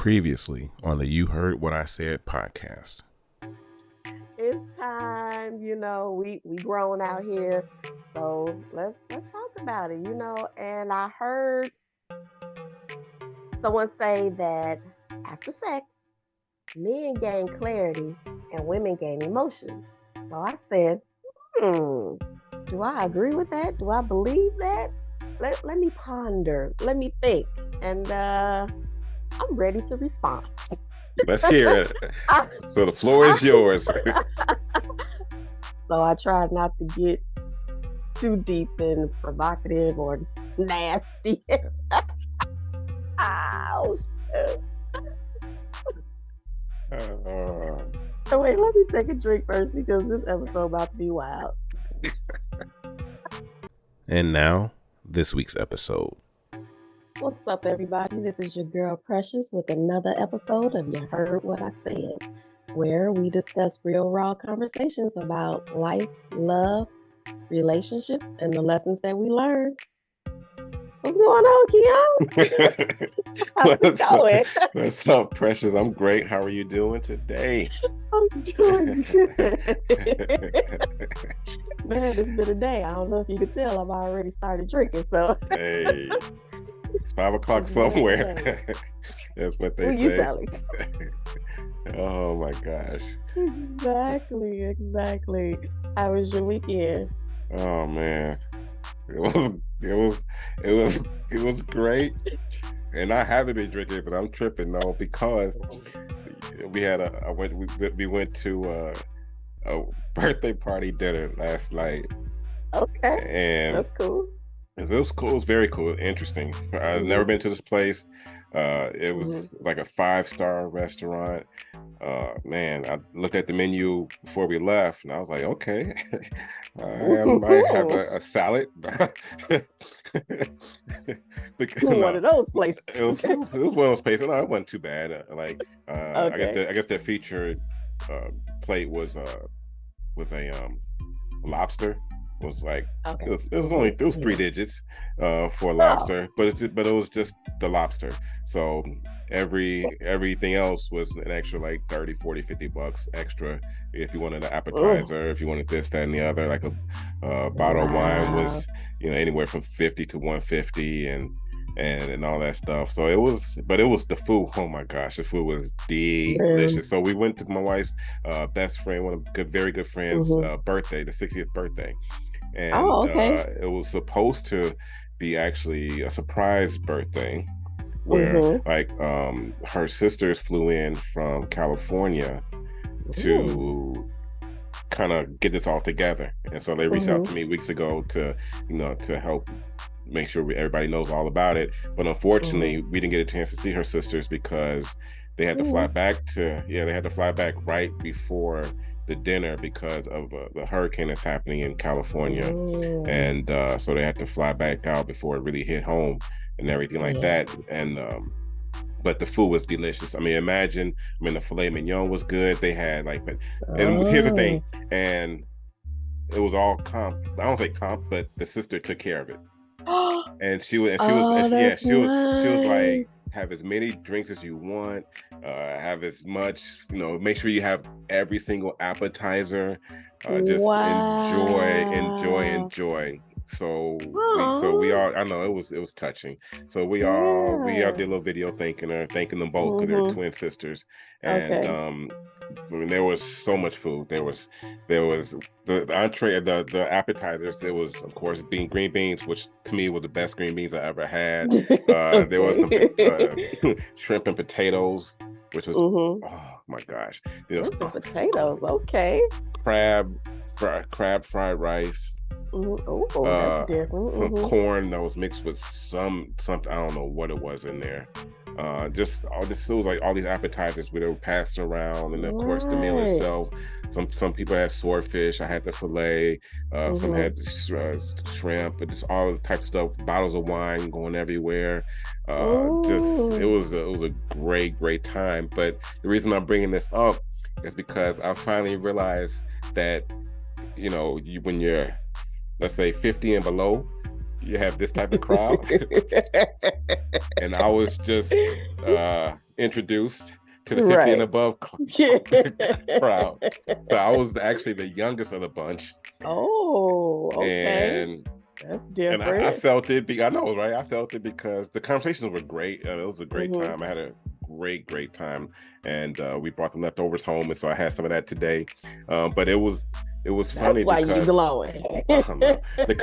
Previously on the You Heard What I Said podcast. It's time, we grown out here, so let's talk about it, and I heard someone say that after sex, men gain clarity and women gain emotions. So I said, do I agree with that? Do I believe that? Let me ponder, let me think, and I'm ready to respond. Let's hear it. So the floor is yours. So I tried not to get too deep and provocative or nasty. Oh, shit. So wait, let me take a drink first because this episode about to be wild. And now, this week's episode. What's up, everybody? This is your girl Precious with another episode of You Heard What I Said, where we discuss real raw conversations about life, love, relationships, and the lessons that we learned. What's going on, Keon? How's it going? What's up, Precious? I'm great. How are you doing today? I'm doing good. Man, it's been a day. I don't know if you could tell I've already started drinking, so. Hey, it's 5 o'clock somewhere. That's what they say. Who you telling? Oh my gosh. Exactly. How was your weekend? Oh man. It was great. And I haven't been drinking, but I'm tripping though because we went to a birthday party dinner last night. Okay. And that's cool. It was cool. It was very cool. Interesting. I've never been to this place. It was like a 5-star restaurant. Man, I looked at the menu before we left, and I was like, okay, I might have a salad. One of those places. It was one of those places. No, it wasn't too bad. Okay. I guess their featured plate was a lobster. Was like okay. It was 3 digits for lobster, but it was just the lobster. So everything else was an extra like 30, 40, 50 bucks extra if you wanted an appetizer, if you wanted this, that, and the other. Like a bottle of wine was anywhere from 50 to 150 and all that stuff. So it was the food. Oh my gosh, the food was delicious. So we went to my wife's best friend, one of very good friends' birthday, the 60th birthday. And it was supposed to be actually a surprise birthday where her sisters flew in from California to kind of get this all together. And so they reached out to me weeks ago to help make sure everybody knows all about it. But unfortunately, we didn't get a chance to see her sisters because they had to fly back right before the dinner because of the hurricane that's happening in California. And so they had to fly back out before it really hit home and everything like that. And but the food was delicious. I mean, the filet mignon was good. They had and here's the thing, and it was all comp. I don't say comp, but the sister took care of it. And she was like, have as many drinks as you want, have as much, make sure you have every single appetizer, just enjoy. So we all, I know it was touching. So we all did a little video thanking them both because they're twin sisters. And I mean, there was so much food. There was the entree, the appetizers. There was, of course, green beans, which to me were the best green beans I ever had. There was some shrimp and potatoes, which was oh my gosh, potatoes. Okay. Crab fried rice. That's different. Some corn that was mixed with something I don't know what it was in there. Just all this, it was like all these appetizers where they were passed around, and of course the meal itself. Some people had swordfish. I had the fillet. Some had shrimp, but just all the type of stuff. Bottles of wine going everywhere. It was a great time. But the reason I'm bringing this up is because I finally realized that when you're, let's say, 50 and below, you have this type of crowd. And I was just introduced to the 50 and above crowd. So I was actually the youngest of the bunch. Oh, okay. And that's different. And I felt it. I know, right? I felt it because the conversations were great. It was a great time. I had a great time, and we brought the leftovers home, and so I had some of that today. But it was funny. That's why because you glowing. The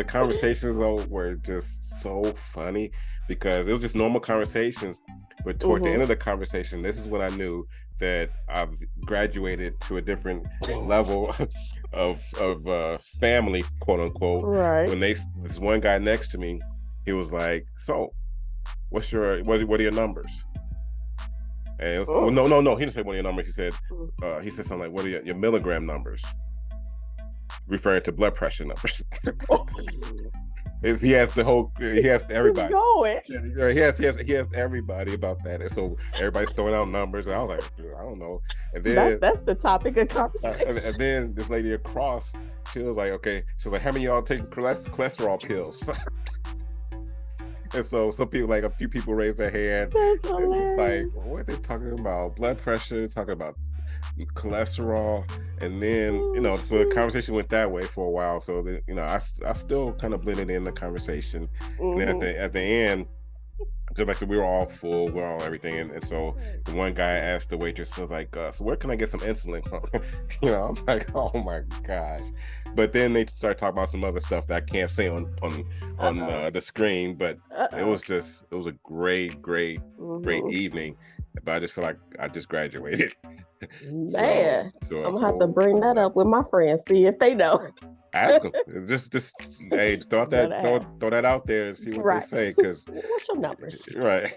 conversations though were just so funny because it was just normal conversations. But toward the end of the conversation, this is when I knew that I've graduated to a different level of family, quote unquote. Right. When this one guy next to me, he was like, "So, what are your numbers?" And it was, well, no, he didn't say what are your numbers. He said something like, "What are your milligram numbers?" Referring to blood pressure numbers. He asked everybody. He asked everybody about that, and so everybody's throwing out numbers. And I was like, I don't know. And then that's the topic of conversation. And then this lady across, she was like, okay. She was like, how many of y'all take cholesterol pills? And so some people, like a few people, raised their hand. That's hilarious. It's like, what are they talking about? Blood pressure, talking about cholesterol, and then so the conversation went that way for a while. So I still kind of blended in the conversation, and then at the end, because like I said, we were all full, we're all everything, and so the one guy asked the waitress, was like, so where can I get some insulin from? I'm like, oh my gosh. But then they started talking about some other stuff that I can't say on the screen, but it was a great evening. But I just feel like I just graduated. Man, so I'm gonna have to bring that up with my friends, see if they know. Ask them. Just hey, throw that out there and see what they say. Because what's your numbers? Right.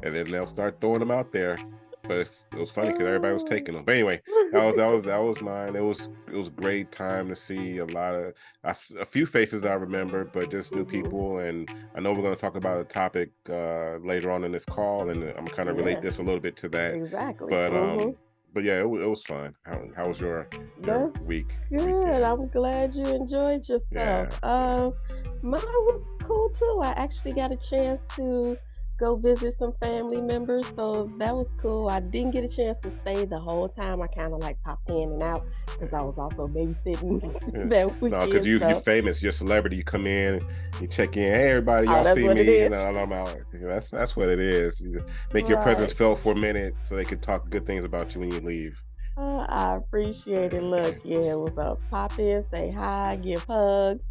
And then they'll start throwing them out there. But it was funny because everybody was taking them. But anyway, that was mine. It was a great time to see a few faces that I remember, but just new people. And I know we're going to talk about a topic later on in this call, and I'm gonna kind of relate this a little bit to that. Exactly. But yeah, it was fun. How was your week? Good. Weekend? I'm glad you enjoyed yourself. Yeah. Mine was cool too. I actually got a chance to go visit some family members, so that was cool. I didn't get a chance to stay the whole time. I kind of like popped in and out because I was also babysitting that weekend. No, because you're famous, you're a celebrity. You come in, you check in, hey everybody, y'all see me, and I'm out. That's what it is. You make your presence felt for a minute so they can talk good things about you when you leave. I appreciate it. Look, it was a pop in, say hi, give hugs,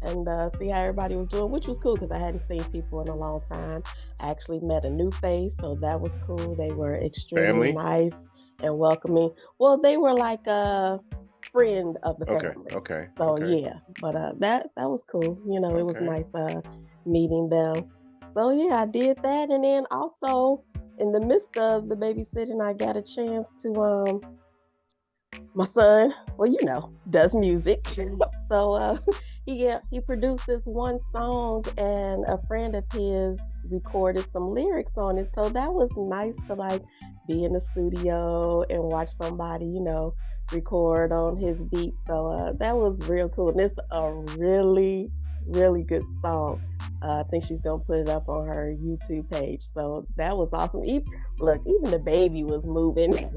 and see how everybody was doing, which was cool because I hadn't seen people in a long time. I actually met a new face, so that was cool. They were extremely nice and welcoming. Well, they were like a friend of the family. Okay. So yeah, but that was cool. It was nice meeting them. So yeah, I did that, and then also in the midst of the babysitting, I got a chance to my son, does music. So he produced this one song, and a friend of his recorded some lyrics on it. So that was nice to be in the studio and watch somebody, record on his beat. So that was real cool. And it's a really, really good song. I think she's gonna put it up on her YouTube page. So that was awesome. Even the baby was moving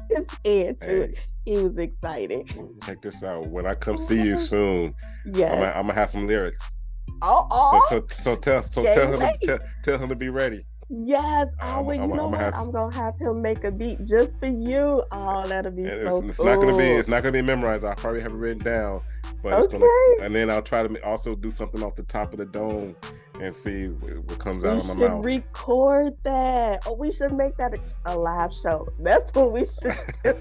his head too. He was excited. Check this out. When I come see you soon, I'm gonna have some lyrics. So tell him to be ready. Yes, I'm gonna have him make a beat just for you. Oh, that'll be so cool. It's not gonna be memorized. I'll probably have it written down, but and then I'll try to also do something off the top of the dome and see what comes out of my mouth. We should record that. Oh, we should make that a live show. That's what we should do.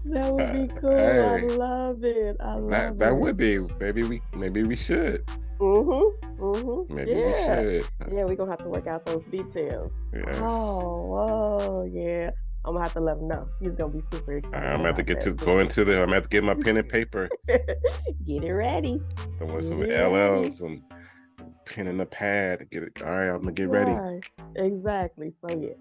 That would be cool. I love it. That would be. Maybe we should. Maybe we should. Yeah, we're gonna have to work out those details. Yes. Oh, yeah. I'm gonna have to let him know. He's gonna be super excited. I'm gonna have to I'm gonna have to get my pen and paper. Get it ready. I want some LLs, some pen and a pad. Get it. All right, I'm gonna get ready. Right. Exactly. So yeah,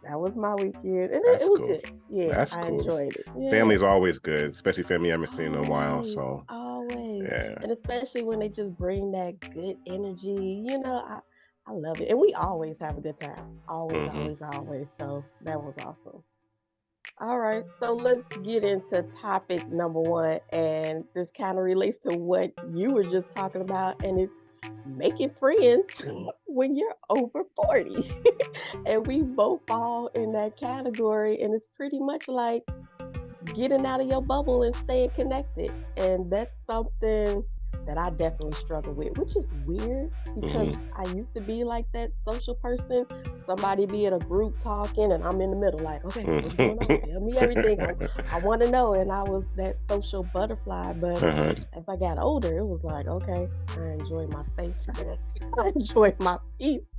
that was my weekend, and it That's was cool. good. Yeah, That's I cool. enjoyed it. Yeah. Family's always good, especially family I haven't seen in a while. Always, So always. yeah. And especially when they just bring that good energy, I love it. And we always have a good time. Always, always, always. So that was awesome. All right, so let's get into topic number one. And this kind of relates to what you were just talking about, and it's making friends when you're over 40. And we both fall in that category. And it's pretty much like getting out of your bubble and staying connected. And that's something that I definitely struggle with, which is weird because I used to be like that social person. Somebody be in a group talking and I'm in the middle, like, okay, what's going on? Tell me everything. I want to know. And I was that social butterfly. But as I got older, it was like, okay, I enjoy my space. I enjoy my peace.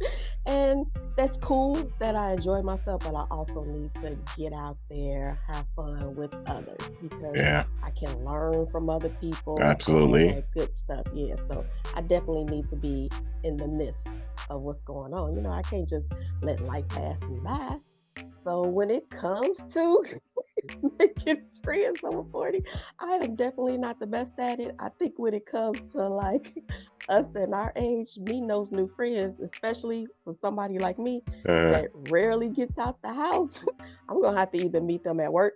And that's cool that I enjoy myself, but I also need to get out there, have fun with others because Yeah. I can learn from other people. Absolutely. All that good stuff. Yeah. So I definitely need to be in the midst of what's going on. I can't just let life pass me by. So when it comes to making friends over 40, I am definitely not the best at it. I think when it comes to like us and our age, meeting those new friends, especially for somebody like me that rarely gets out the house, I'm gonna have to either meet them at work.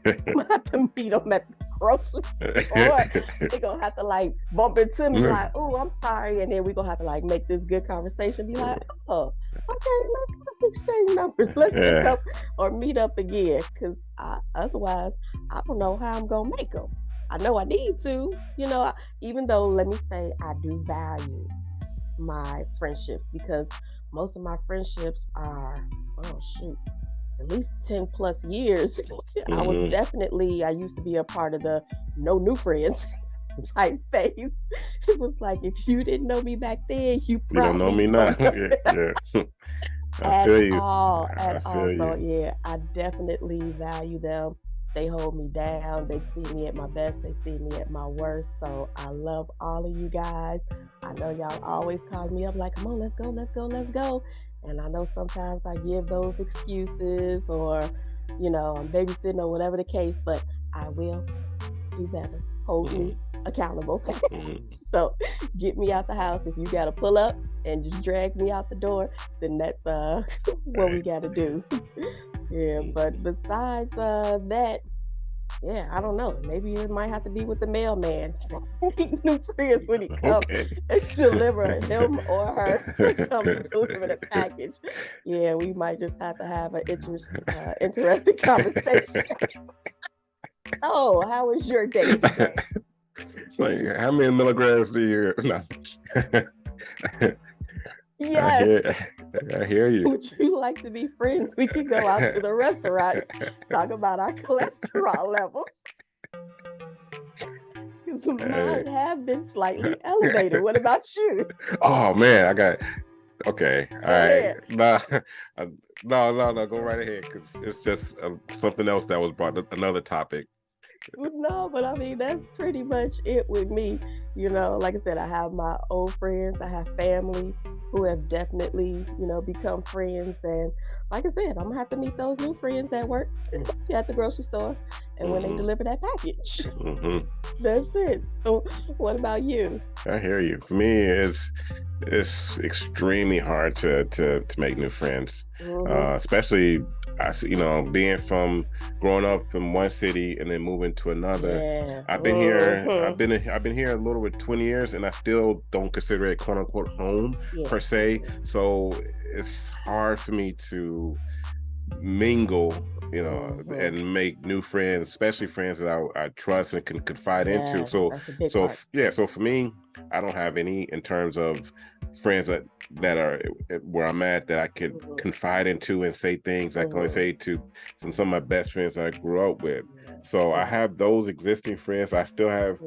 I'm gonna have to meet them at the grocery store. They're gonna have to like bump into me like, oh, I'm sorry. And then we're gonna have to like make this good conversation, be like, oh, okay, let's exchange numbers. Let's pick up or meet up again. Cause otherwise, I don't know how I'm gonna make them. I know I need to, even though let me say I do value my friendships because most of my friendships are, oh shoot, at least 10 plus years. I used to be a part of the no new friends type phase. It was like, if you didn't know me back then, you don't know me now. Yeah. I feel you. At all. So yeah, I definitely value them. They hold me down. They've seen me at my best. They see me at my worst. So I love all of you guys. I know y'all always call me up like, come on, let's go, let's go, let's go. And I know sometimes I give those excuses or, I'm babysitting or whatever the case, but I will do better. Hold me accountable. So get me out the house. If you got to pull up and just drag me out the door, then that's what we got to do. Yeah, but besides that, yeah, I don't know. Maybe it might have to be with the mailman. New friends when he comes and deliver him or her come deliver the package. Yeah, we might just have to have an interesting conversation. Oh, how was your day today? It's like, how many milligrams do you? No. Yes. I hear you. Would you like to be friends? We can go out to the restaurant, talk about our cholesterol levels. Because mine have been slightly elevated. What about you? Oh man, okay. All right. No. Go right ahead, because it's just something else that was brought. Another topic. No, but I mean, that's pretty much it with me. Like I said, I have my old friends, I have family who have definitely, become friends. And like I said, I'm gonna have to meet those new friends at work, at the grocery store, and when they deliver that package. That's it. So what about you? I hear you. For me, it's extremely hard to make new friends, especially being from growing up from one city and then moving to another. Yeah. I've been here a little over 20 years and I still don't consider it quote unquote home per se. So it's hard for me to mingle, and make new friends, especially friends that I trust and can confide into. So for me, I don't have any in terms of friends that are where I'm at that I can confide into and say things I can only say to some of my best friends I grew up with. So I have those existing friends. I still have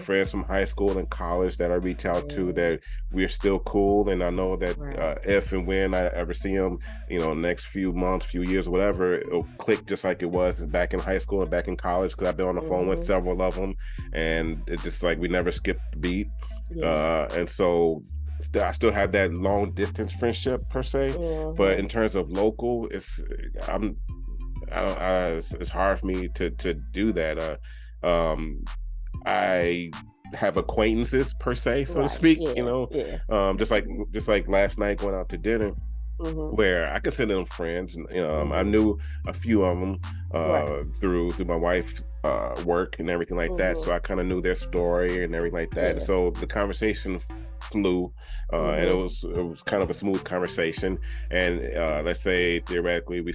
friends from high school and college that I reach out to that we're still cool. And I know that if and when I ever see them, next few months, few years, whatever, it'll click just like it was back in high school and back in college, because I've been on the phone with several of them, and it's just like we never skipped the beat. And so I still have that long distance friendship per se, but in terms of local, it's hard for me to do that. I have acquaintances per se, so to speak. Just like last night going out to dinner. Where I consider them friends, and I knew a few of them through my wife's work and everything like that. So I kind of knew their story and everything like that. And so the conversation flew, and it was kind of a smooth conversation. And let's say theoretically we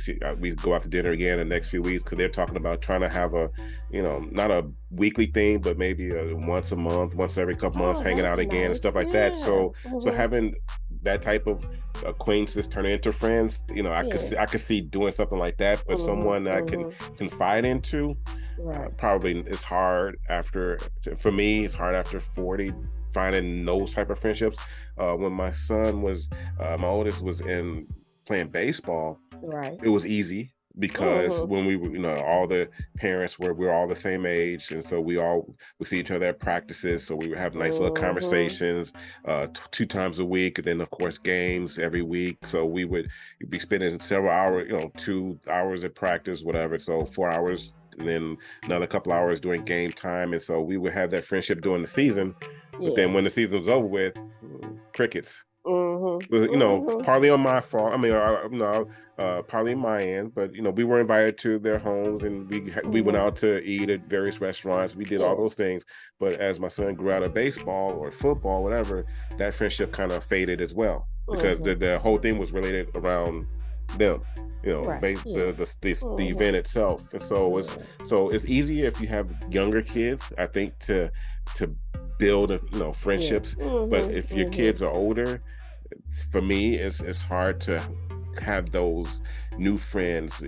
go out to dinner again in the next few weeks because they're talking about trying to have a, not a weekly thing, but maybe once a month, once every couple months, hanging out again and stuff like that. So having that type of acquaintances turn into friends, I could see doing something like that, but someone that I can confide into, probably it's hard for me, it's hard after 40, finding those type of friendships. When my son was, my oldest was in playing baseball, it was easy because when we were, all the parents we were all the same age, and so we see each other at practices, so we would have nice little conversations 2 times a week, and then of course games every week. So we'd be spending several hours, 2 hours at practice, whatever, so 4 hours, and then another couple hours during game time. And so we would have that friendship during the season, but then when the season was over with, crickets. Partly on my fault. I mean, partly on my end, but we were invited to their homes, and we went out to eat at various restaurants. We did all those things, but as my son grew out of baseball or football, whatever, that friendship kind of faded as well, because the whole thing was related around them. The event itself. And so it's easier if you have younger kids, I think, to build friendships. But if your kids are older, for me, it's hard to have those new friends.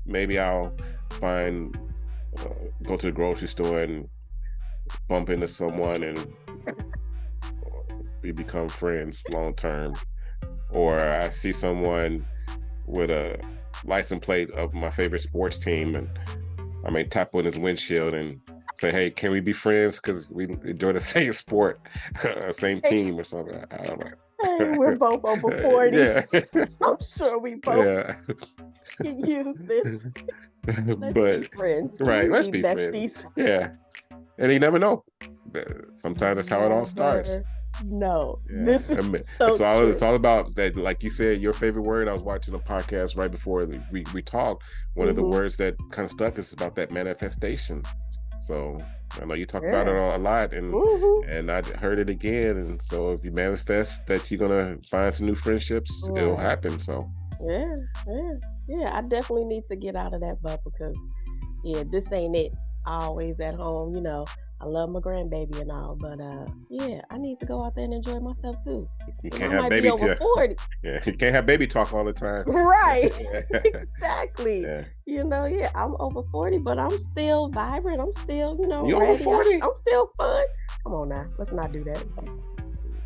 Maybe I'll go to the grocery store and bump into someone, and we become friends long term. Or I see someone with a license plate of my favorite sports team, and I may tap on his windshield and say, "Hey, can we be friends? Because we enjoy the same sport, same team, or something." I don't know. Hey, we're both over 40. I'm sure we both can use this. Let's be friends. Right, let's be besties. Friends. Yeah. And you never know. Sometimes that's how it all starts. No, this is so true. It's all about that. Like you said, your favorite word. I was watching a podcast right before we talked. One of the words that kind of stuck is about that manifestation. So I know you talk about it a lot, and I heard it again. And so if you manifest that you're gonna find some new friendships, it'll happen. So I definitely need to get out of that bubble, because this ain't it. Always at home, I love my grandbaby and all, but I need to go out there and enjoy myself too. You can't have baby over 40. Yeah, you can't have baby talk all the time. Right. Exactly. I'm over 40, but I'm still vibrant. I'm still, you ready. Over 40? I'm still fun. Come on now, let's not do that.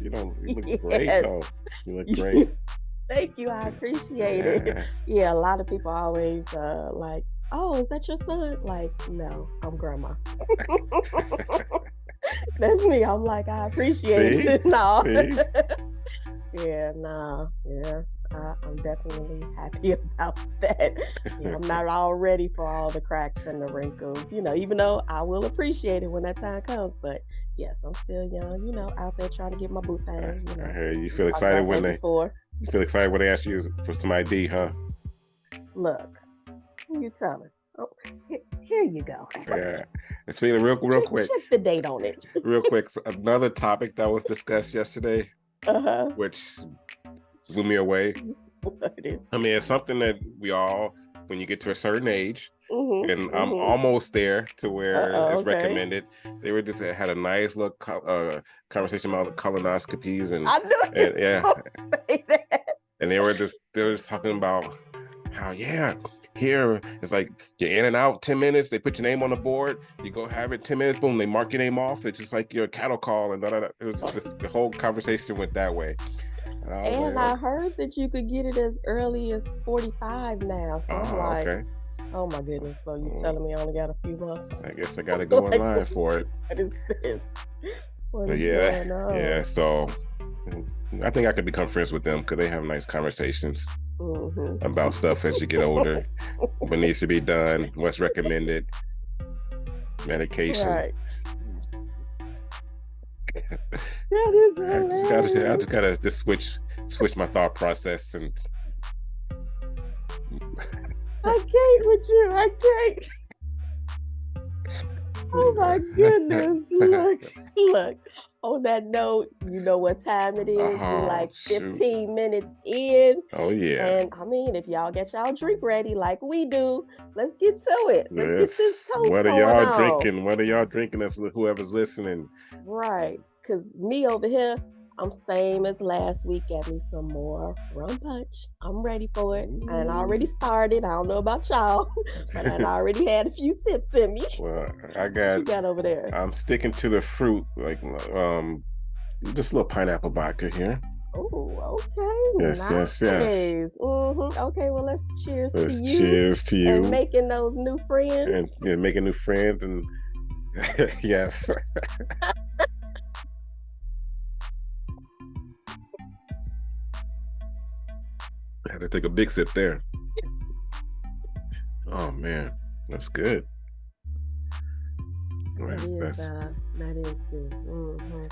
You look great though. You look great. Thank you. I appreciate it. Yeah, a lot of people always like, "Oh, is that your son?" Like, no, I'm grandma. That's me. I'm like, I appreciate it. No. I'm definitely happy about that. I'm not all ready for all the cracks and the wrinkles, even though I will appreciate it when that time comes. But yes, I'm still young, out there trying to get my boot thing. I hear you. Feel excited when they ask you for some ID, huh? Look. You tell her. Oh, here you go. Yeah. And speaking real quick. Check the date on it. Real quick. Another topic that was discussed yesterday, which blew me away. What is? I mean, it's something that we all, when you get to a certain age, and I'm almost there to where it's recommended. They had a nice little conversation about colonoscopies, and I knew you say that. And they were just talking about how here it's like you're in and out 10 minutes, they put your name on the board, you go have it 10 minutes, boom, they mark your name off. It's just like your cattle call, and it was just, the whole conversation went that way. And I heard that you could get it as early as 45 now. So I'm like, oh my goodness. So you're telling me I only got a few months? I guess I gotta go in line for it. What is this? So I think I could become friends with them because they have nice conversations about stuff as you get older. What needs to be done, what's recommended, medication. Right. That is hilarious. I just gotta switch my thought process and. I can't with you. I can't. Oh my goodness. Look. On that note, you know what time it is. We're like 15 minutes in. Oh, yeah. And I mean, if y'all get y'all drink ready like we do, let's get to it. Let's get this toast What are y'all drinking? What are y'all drinking? That's whoever's listening. Right. Because me over here, I'm same as last week. Get me some more rum punch. I'm ready for it. And I already started. I don't know about y'all, but I already had a few sips in me. Well, what you got over there? I'm sticking to the fruit, like just a little pineapple vodka here. Oh, okay. Yes. Mm-hmm. Okay, well, let's cheers to you. Cheers to you. And making those new friends. And making new friends, and yes. I had to take a big sip there. Oh man, that's good. That is good. Mm-hmm.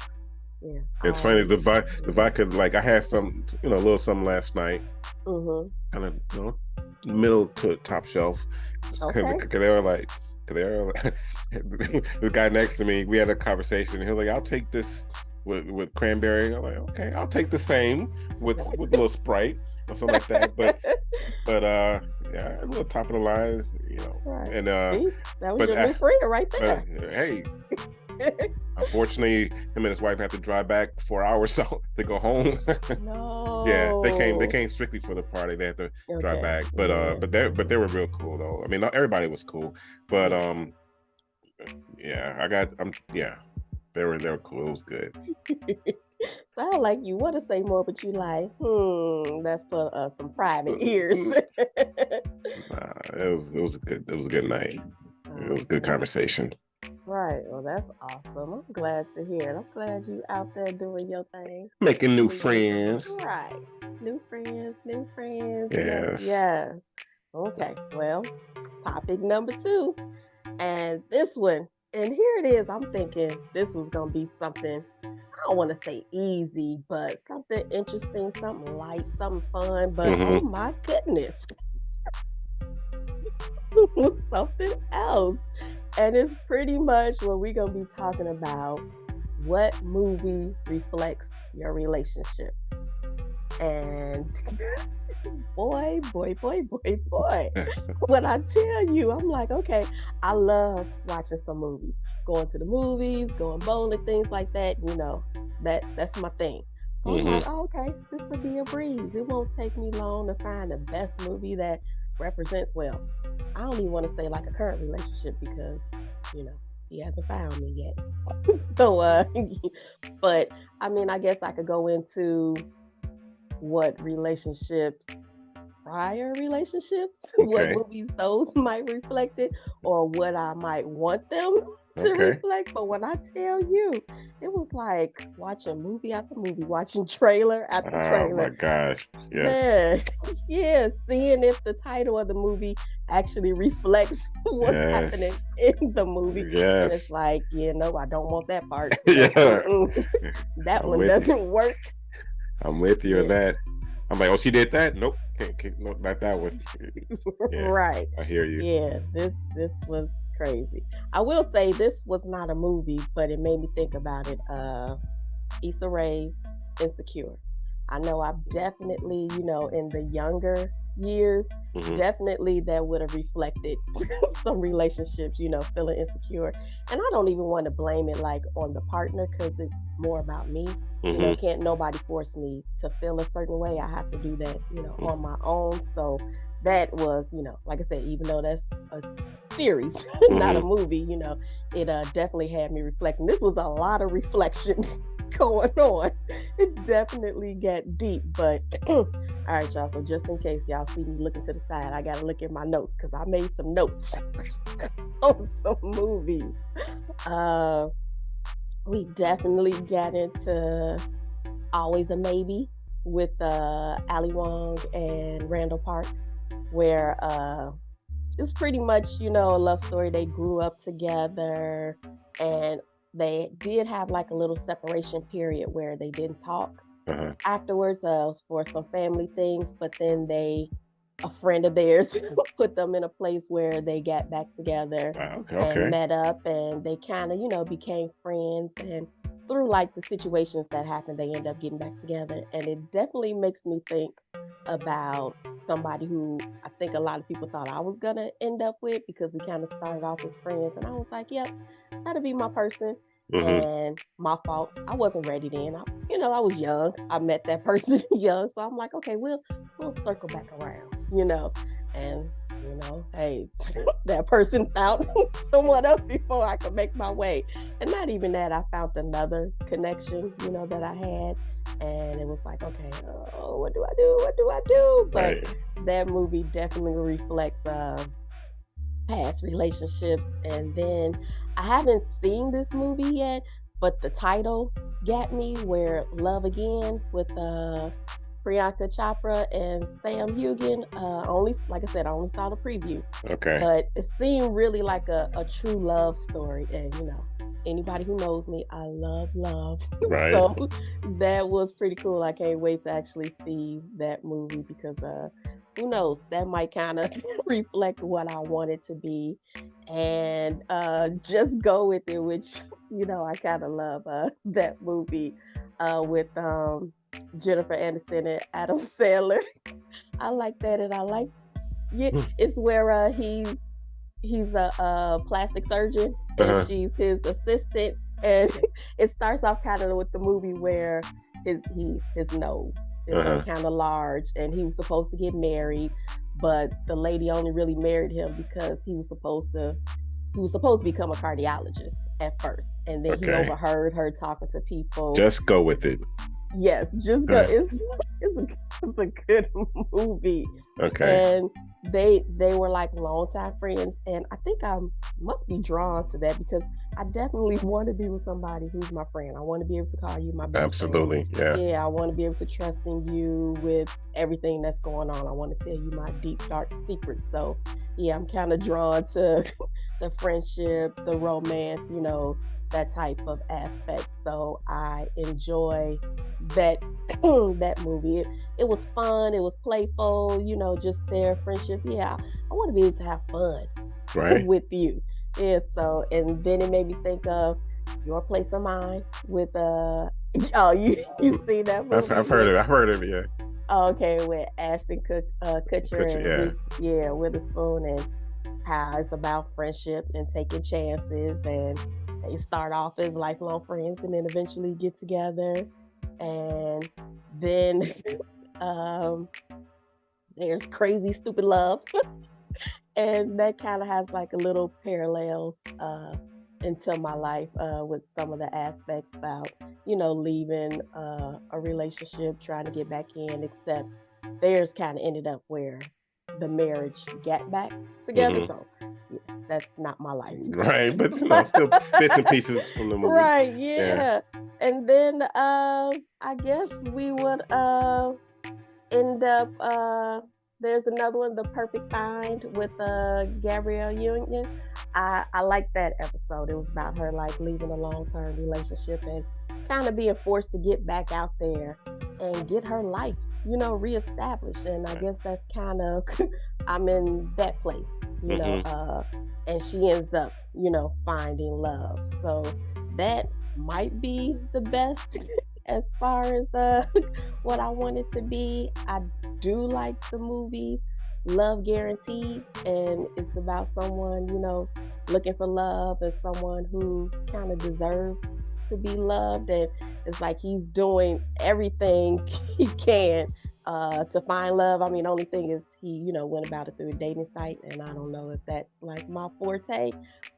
Yeah. It's funny, the vodka, like I had some, a little something last night. Mm-hmm. Kind of, middle to top shelf. Okay. Because they were like, the guy next to me, we had a conversation. He was like, "I'll take this with cranberry." I'm like, "Okay, I'll take the same with a little Sprite or something like that." But yeah, a little top of the line, Right. And see, that was your new friend right there. Hey. Unfortunately, him and his wife have to drive back 4 hours to go home. No. Yeah, they came strictly for the party. They had to drive back, but they were real cool though. I mean, not everybody was cool, but they were cool. It was good. Sound like you want to say more, but you like, that's for some private ears. It was a good night. It was a good conversation. Right. Well, that's awesome. I'm glad to hear it. I'm glad you out there doing your thing. Making new friends. Right. New friends. Yes. Yes. Okay. Well, topic number 2. And this one, and here it is. I'm thinking this was going to be something, I don't want to say easy, but something interesting, something light, something fun. But oh my goodness. Something else. And it's pretty much what we're going to be talking about. What movie reflects your relationship? And boy. When I tell you, I'm like, okay, I love watching some movies. Going to the movies, going bowling, things like that. That's my thing. So I'm like, oh, okay, this will be a breeze. It won't take me long to find the best movie that represents, well, I don't even want to say like a current relationship because, he hasn't found me yet. So, but I mean, I guess I could go into what prior relationships, what movies those might reflect it, or what I might want them to reflect. But when I tell you, it was like watching movie after movie, watching trailer after trailer. Oh my gosh. Yes. Yeah, seeing if the title of the movie actually reflects what's happening in the movie. Yes. And it's like, I don't want that part. That I'm one doesn't work. I'm with you on that. I'm like, oh, she did that? Nope. Nope, not that one. Yeah, right. I hear you. Yeah, this was crazy. I will say this was not a movie, but it made me think about it. Issa Rae's Insecure. I know I've definitely, in the younger years, definitely that would have reflected some relationships, feeling insecure. And I don't even want to blame it like on the partner because it's more about me. Can't nobody force me to feel a certain way. I have to do that, on my own. So that was, like I said, even though that's a series, not a movie, it definitely had me reflecting. This was a lot of reflection going on. It definitely got deep, but all right, y'all. So just in case y'all see me looking to the side, I gotta look at my notes because I made some notes on some movies. We definitely got into Always a Maybe with Ali Wong and Randall Park, where it's pretty much, a love story. They grew up together, and they did have like a little separation period where they didn't talk afterwards for some family things, but then a friend of theirs put them in a place where they got back together and met up, and they kind of, became friends. And through like the situations that happened, they end up getting back together. And it definitely makes me think about somebody who I think a lot of people thought I was gonna end up with, because we kind of started off as friends, and I was like, yep, that'll be my person. And my fault, I wasn't ready then. I was young. I met that person young, so I'm like, okay, we'll circle back around, and hey, that person found someone else before I could make my way. And not even that, I found another connection, that I had, and it was like, okay, what do I do? But that movie definitely reflects past relationships. And then I haven't seen this movie yet, but the title got me, where Love Again with Priyanka Chopra and Sam Heughan. Only, like I said, I only saw the preview. Okay. But it seemed really like a true love story. And anybody who knows me, I love love. Right. So that was pretty cool. I can't wait to actually see that movie, because who knows, that might kind of reflect what I want it to be, and just go with it, which I kind of love that movie with Jennifer Aniston and Adam Sandler. I like that. And I like, it's where he's a plastic surgeon, and she's his assistant, and it starts off kind of with the movie where his nose is like kind of large, and he was supposed to get married, but the lady only really married him because he was supposed to become a cardiologist at first, and then he overheard her talking to people. Just go with it. Yes, just go. It's a good movie. Okay. And they were like longtime friends, and I think I must be drawn to that, because I definitely want to be with somebody who's my friend. I want to be able to call you my best Absolutely, friend. Yeah, I want to be able to trust in you with everything that's going on. I want to tell you my deep, dark secrets. So yeah, I'm kind of drawn to the friendship, the romance, that type of aspect. So I enjoy that that movie. It was fun, it was playful, just their friendship. Yeah, I want to be able to have fun with you. Yeah, so, and then it made me think of Your Place or Mine with you see that movie? I've heard of it, yeah. Oh, okay, with Ashton Kutcher and Witherspoon, and how it's about friendship and taking chances, and they start off as lifelong friends and then eventually get together. And then there's Crazy Stupid Love. And that kind of has like a little parallels into my life with some of the aspects about, leaving a relationship, trying to get back in, except theirs kind of ended up where the marriage got back together. So yeah, that's not my life. Right, but still bits and pieces from the movie. Right, yeah. And then I guess we would end up there's another one, The Perfect Find with Gabrielle Union. I like that episode. It was about her like leaving a long-term relationship and kind of being forced to get back out there and get her life, reestablished. And I guess that's kind of I'm in that place, and she ends up, finding love. So that might be the best as far as what I want it to be. I do like the movie Love Guaranteed, and it's about someone, looking for love, and someone who kind of deserves to be loved, and it's like he's doing everything he can to find love. I mean, the only thing is he, went about it through a dating site, and I don't know if that's like my forte,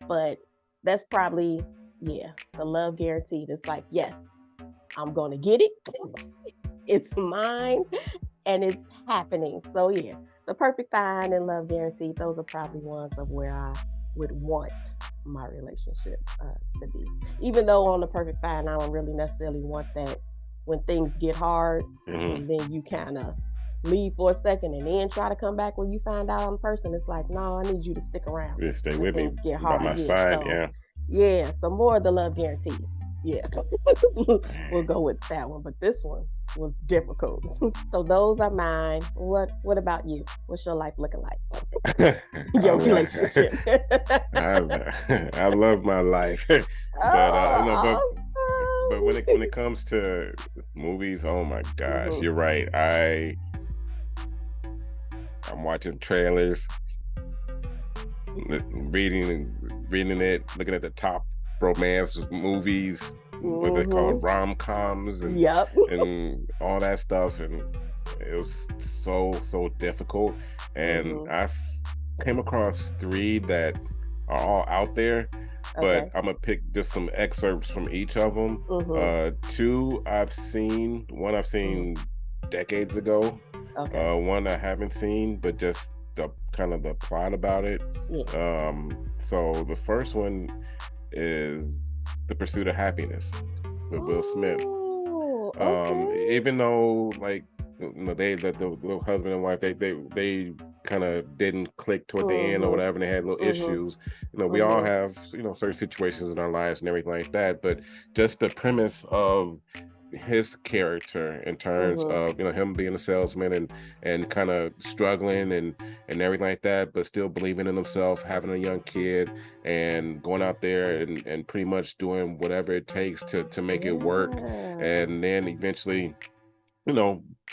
but that's probably, the Love Guaranteed. It's like, yes, I'm gonna get it. It's mine, and it's happening. So yeah, The Perfect Find and Love Guaranteed, those are probably ones of where I would want my relationship to be. Even though on The Perfect Find, I don't really necessarily want that when things get hard, and then you kind of leave for a second and then try to come back when you find out on the person. It's like, no, I need you to stick around. Yeah, stay with me, Get by hard. my side. Yeah, so more of the love guarantee. Yeah, we'll go with that one. But this one was difficult. So those are mine. What about you? What's your life looking like? Your relationship. I love my life, but but when it comes to movies, oh my gosh, you're right. I'm watching trailers, reading it, looking at the top romance movies, what they call rom-coms, and and all that stuff, and it was so difficult. And I've came across 3 that are all out there, but I'm gonna pick just some excerpts from each of them. 2 I've seen. One I've seen decades ago. One I haven't seen, but just the kind of the plot about it. So the first one is The Pursuit of Happiness with Will Smith. Even though, like, the husband and wife, they kind of didn't click toward the end or whatever, and they had little issues. We all have certain situations in our lives and everything like that, but just the premise of his character in terms of him being a salesman and kind of struggling and everything like that, but still believing in himself, having a young kid, and going out there and pretty much doing whatever it takes to make it work, and then eventually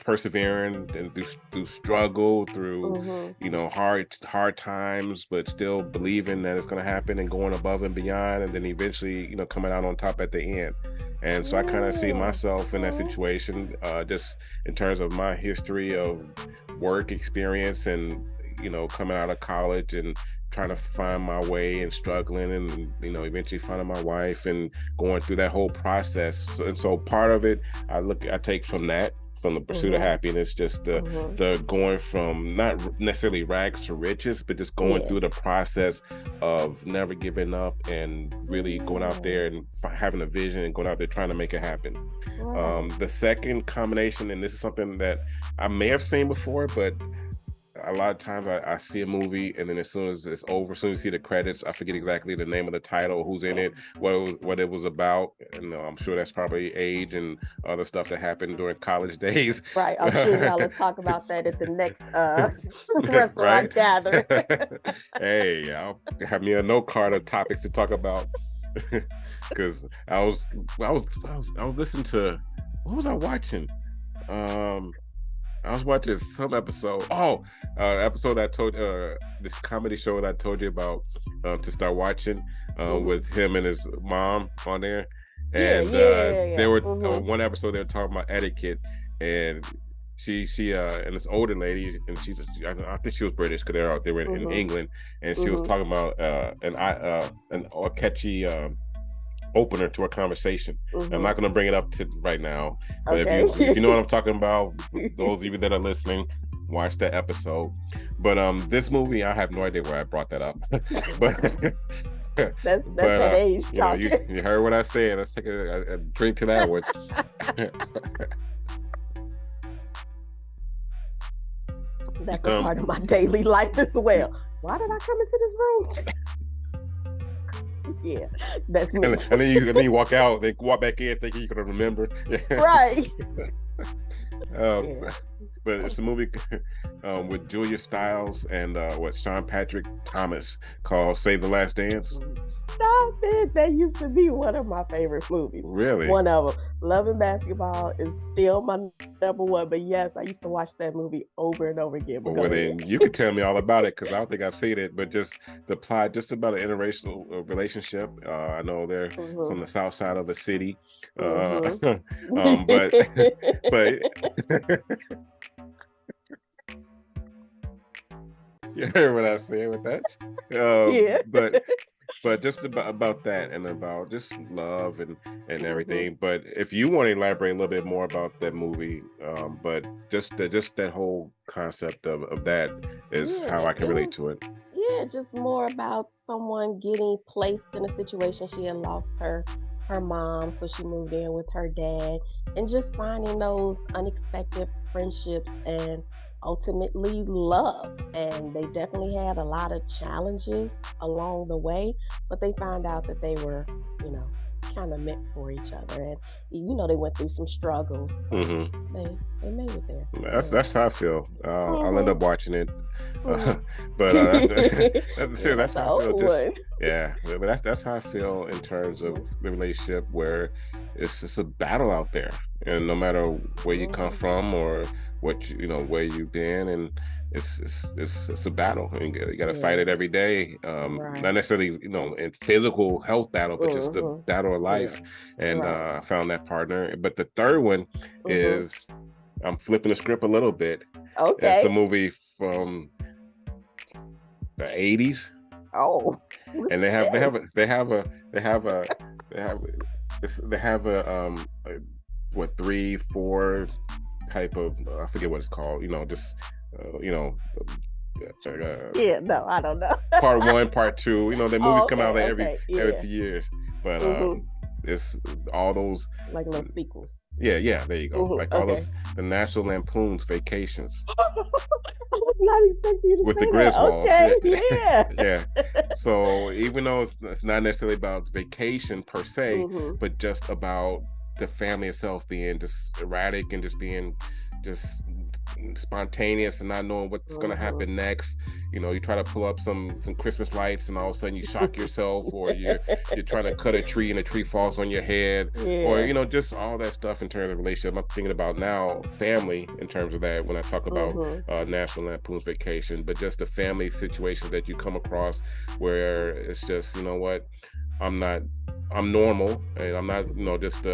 persevering and through struggle, through hard times, but still believing that it's going to happen and going above and beyond, and then eventually coming out on top at the end. And so I kind of see myself in that situation, just in terms of my history of work experience and coming out of college and trying to find my way and struggling, and eventually finding my wife and going through that whole process. And so part of it I take from The Pursuit of Happiness, just the going from not necessarily rags to riches, but just going through the process of never giving up and really going out there and having a vision and going out there trying to make it happen. The second combination, and this is something that I may have seen before, but a lot of times I see a movie, and then as soon as it's over, as soon as you see the credits, I forget exactly the name of the title, who's in it, what it was about. And I'm sure that's probably age and other stuff that happened during college days. Right. I'm sure y'all will talk about that at the next restaurant gather. Hey, I'll have me a note card of topics to talk about. Because I was listening to, what was I watching? I was watching some episode. Episode that I told this comedy show that I told you about to start watching with him and his mom on there, and they were one episode they were talking about etiquette, and she and this older lady, and I think she was British because they were in England, and she was talking about a catchy opener to a conversation. I'm not going to bring it up to right now, but if you know what I'm talking about, those of you that are listening, watch that episode. But this movie, I have no idea where I brought that up. But that's that age talk. You heard what I said. Let's take a drink to that one. That's a part of my daily life as well. Why did I come into this room? Yeah, that's me. And then you walk out, then walk back in thinking you're gonna remember. Right. But it's a movie with Julia Stiles and Sean Patrick Thomas called Save the Last Dance. Stop it. That used to be one of my favorite movies. Really? One of them. Love and Basketball is still my number one. But yes, I used to watch that movie over and over again. Well, then you can tell me all about it, because I don't think I've seen it. But just the plot, just about an interracial relationship. I know they're from the south side of the city. But you heard what I said with that? But just about that, and about just love and everything. But if you want to elaborate a little bit more about that movie, but just that whole concept of that is how I can relate to it. Yeah, just more about someone getting placed in a situation. She had lost her her mom, so she moved in with her dad, and just finding those unexpected friendships and ultimately love. And they definitely had a lot of challenges along the way, but they found out that they were, you know, kind of meant for each other. And they went through some struggles, but they made it there. That's how I feel. I'll end up watching it, but that's how I feel. But that's how I feel in terms of the relationship, where it's just a battle out there, and no matter where you come from or what where you've been, and it's a battle, and you got to fight it every day. Not necessarily in physical health battle, but just the battle of life. And I found that partner. But the third one is, I'm flipping the script a little bit. Okay. It's a movie from the 80s. Oh. And they have what, 3-4 type of, I forget what it's called, no, I don't know. Part 1, part 2, the movies come out every few years, but it's all those like little sequels. Yeah, there you go. Like all those, the National Lampoon's Vacations. I was not expecting you to with say the Griswolds. Okay, yeah. So even though it's not necessarily about vacation per se, but just about the family itself being just erratic and just being just spontaneous and not knowing what's going to happen next. You try to pull up some Christmas lights and all of a sudden you shock yourself, or you're trying to cut a tree and a tree falls on your head, or just all that stuff in terms of relationship. I'm thinking about now family in terms of that when I talk about National Lampoon's Vacation, but just the family situations that you come across where it's just, I'm normal, and I'm not just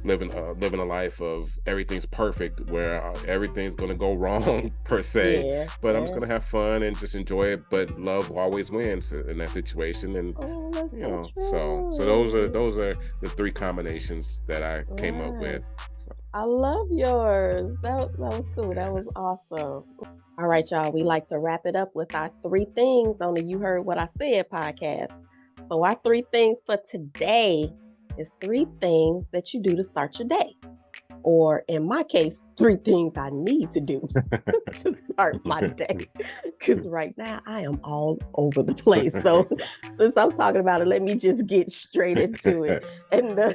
living a life of everything's perfect, where everything's gonna go wrong per se. But I'm just gonna have fun and just enjoy it. But love always wins in that situation, and so those are the 3 combinations that I came up with. So. I love yours. That was cool. That was awesome. All right, y'all. We like to wrap it up with our 3 things on the You Heard What I Said podcast. So our 3 things for today is 3 things that you do to start your day. Or in my case, 3 things I need to do to start my day. Because right now I am all over the place. So since I'm talking about it, let me just get straight into it. And the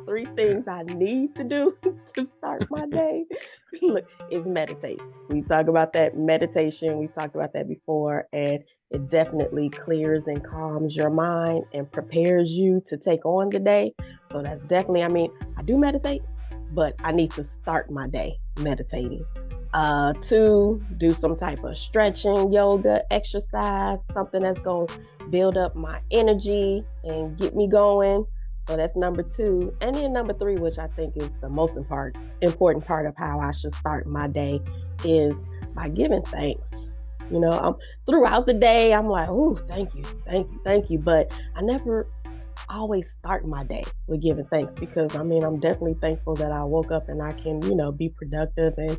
3 things I need to do to start my day is meditate. We talk about that meditation. We talked about that before. And it definitely clears and calms your mind and prepares you to take on the day. So that's definitely, I do meditate, but I need to start my day meditating. 2, do some type of stretching, yoga, exercise, something that's going to build up my energy and get me going. So that's number 2. And then number 3, which I think is the most important part of how I should start my day, is by giving thanks. Throughout the day, I'm like, oh, thank you. But I never always start my day with giving thanks, because I'm definitely thankful that I woke up and I can, be productive and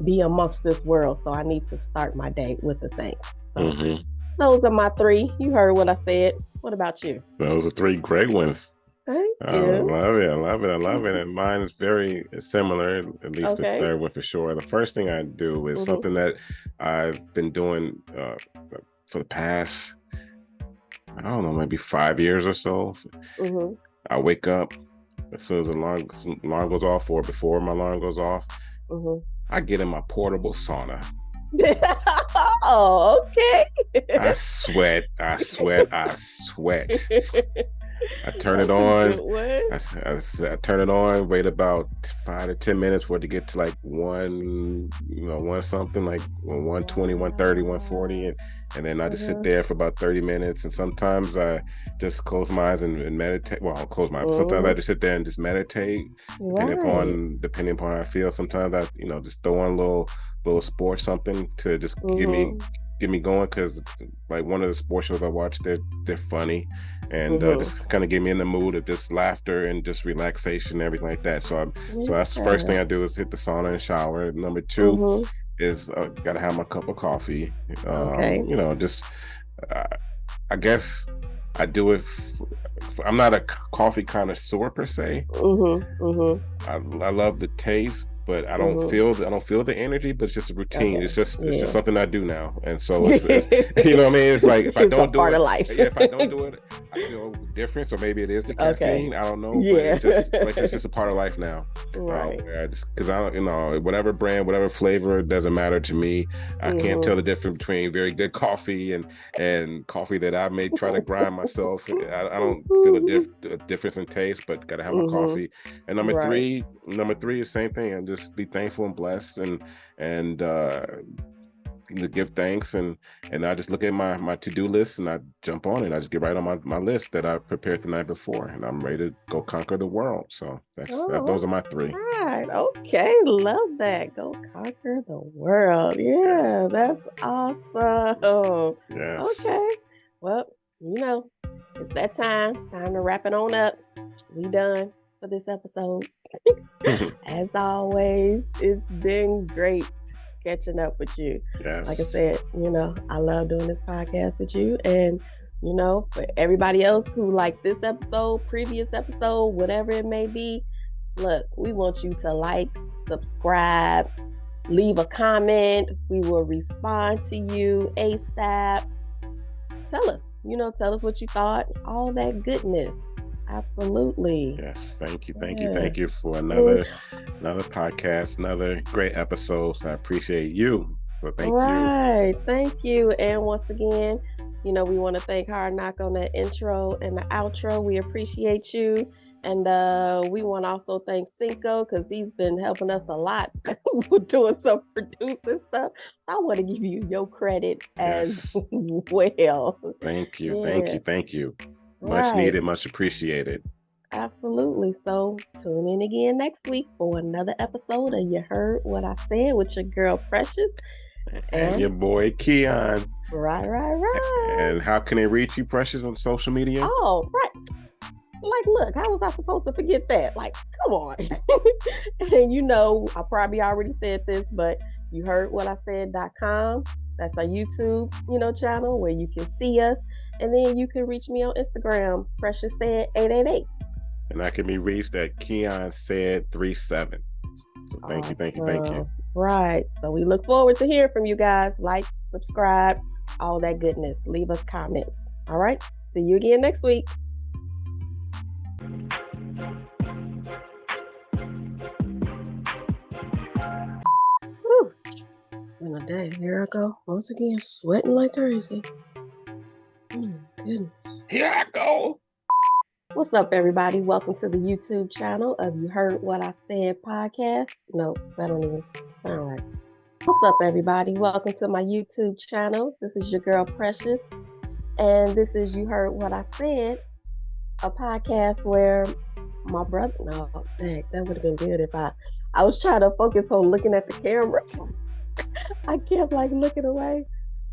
be amongst this world. So I need to start my day with the thanks. So those are my 3. You heard what I said. What about you? Those are 3 great ones. Thank you. I love it. And mine is very similar, at least the third one for sure. The first thing I do is something that I've been doing for the past, I don't know, maybe 5 years or so. I wake up as soon as the alarm goes off, or before my alarm goes off. I get in my portable sauna. Oh, okay. I sweat. I turn it on. I turn it on. Wait about 5 to 10 minutes for it to get to like one something, like 120, 130, 140, and then I just sit there for about 30 minutes. And sometimes I just close my eyes and meditate. Well, I'll close my eyes. Sometimes I just sit there and just meditate, depending upon how I feel. Sometimes I just throw on a little sport, something to just get me going, because like one of the sports shows I watch, they're funny, and just kind of get me in the mood of just laughter and just relaxation and everything like that. So that's the first thing I do, is hit the sauna and shower. Number 2 is gotta have my cup of coffee. I guess I do it I'm not a coffee connoisseur per se. I love the taste, but I don't feel the energy. But it's just a routine. Okay. It's just something I do now, and so it's you know what I mean. It's like if I don't do it, if I don't do it, I feel different. So maybe it is the caffeine. I don't know, but it's just a part of life now. Right. Because I don't, whatever brand, whatever flavor, it doesn't matter to me. I can't tell the difference between very good coffee and coffee that I may try to grind myself. I don't feel a difference in taste, but gotta have my coffee. And number three is same thing. And just be thankful and blessed and to give thanks and I just look at my to-do list and I jump on it. I just get right on my list that I prepared the night before, and I'm ready to go conquer the world. So those are my three. Right. Okay. Love that. Go conquer the world. Yeah, that's awesome. Yes. Okay. Well, it's that time to wrap it on up. We done for this episode. As always, it's been great catching up with you. Yes. Like I said, I love doing this podcast with you. And, for everybody else who like this episode, previous episode, whatever it may be, look, we want you to like, subscribe, leave a comment. We will respond to you ASAP. Tell us what you thought, all that goodness. Absolutely. Yes. Thank you for another podcast, another great episode. So I appreciate you. So thank you. Thank you. And once again, we want to thank Hard Knock on the intro and the outro. We appreciate you. And we want to also thank Cinco because he's been helping us a lot with doing some producing stuff. I want to give you your credit as well. Thank you. Thank you. Much needed, much appreciated. Absolutely. So tune in again next week for another episode of You Heard What I Said with your girl Precious. And your boy Keon. Right. And how can they reach you, Precious, on social media? Oh, right. Like, look, how was I supposed to forget that? Like, come on. And I probably already said this, but youheardwhatisaid.com. That's our YouTube, channel where you can see us. And then you can reach me on Instagram, Precious Said 888. And I can be reached at Keon Said 37. So thank you. Right. So we look forward to hearing from you guys. Like, subscribe, all that goodness. Leave us comments. All right. See you again next week. Whew. Been a day. Here I go. Once again, sweating like crazy. Goodness. Here I go. What's up, everybody? Welcome to the YouTube channel of You Heard What I Said podcast. No, that don't even sound right. What's up, everybody? Welcome to my YouTube channel. This is your girl Precious, and this is You Heard What I Said, a podcast where my brother. No, dang, that would have been good if I was trying to focus on looking at the camera. I kept looking away.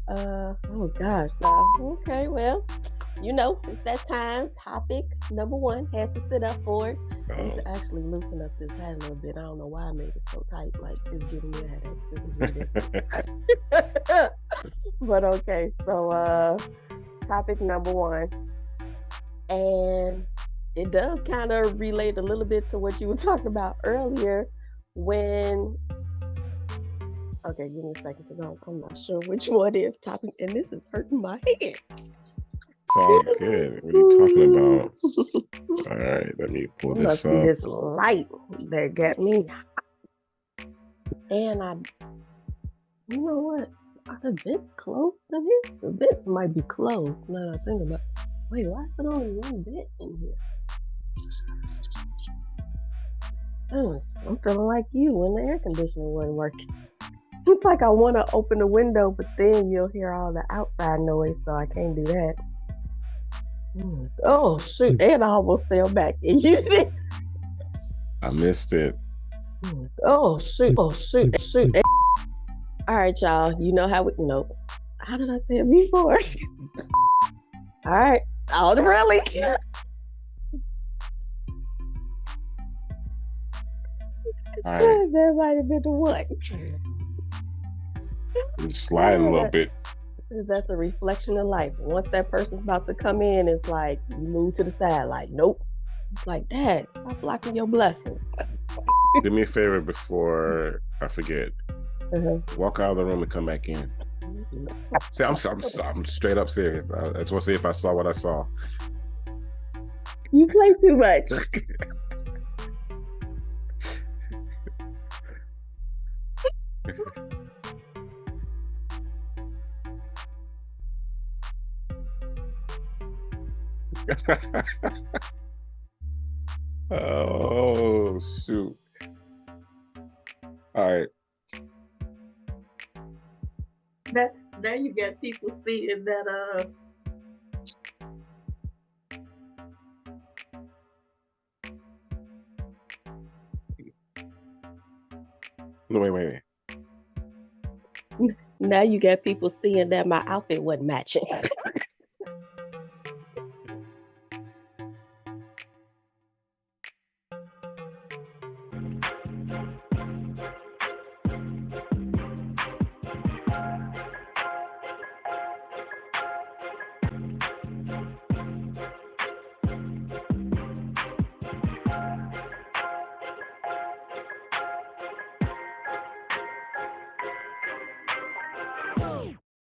Oh gosh. Okay, well, it's that time. Topic number 1. Had to sit up for it. I need to actually loosen up this hat a little bit. I don't know why I made it so tight. It's giving me a headache. This is ridiculous. But okay, so topic number 1. And it does kind of relate a little bit to what you were talking about earlier when... Okay, give me a second because I'm not sure which one is topic, and this is hurting my head. It's all good. What are you talking about? All right, let me pull this up. Must be this light that got me. And you know what? Are the vents closed in here? The vents might be closed now that I think about it. Wait, why is there only one vent in here? I'm feeling like you when the air conditioner wasn't working. It's like I want to open the window, but then you'll hear all the outside noise, so I can't do that. Oh, shoot. And I almost fell back. I missed it. Oh, shoot. All right, y'all. You know how we... Nope. How did I say it before? All right. Oh, really? All right. That might have been the one. I'm sliding a little bit. That's a reflection of life. Once that person's about to come in, it's like you move to the side, like, nope. It's like, Dad, stop blocking your blessings. Do me a favor before I forget. Walk out of the room and come back in. See, I'm straight up serious. I just want to see if I saw what I saw. You play too much. Oh shoot! All right. Now you got people seeing that No, wait. Now you got people seeing that my outfit wasn't matching.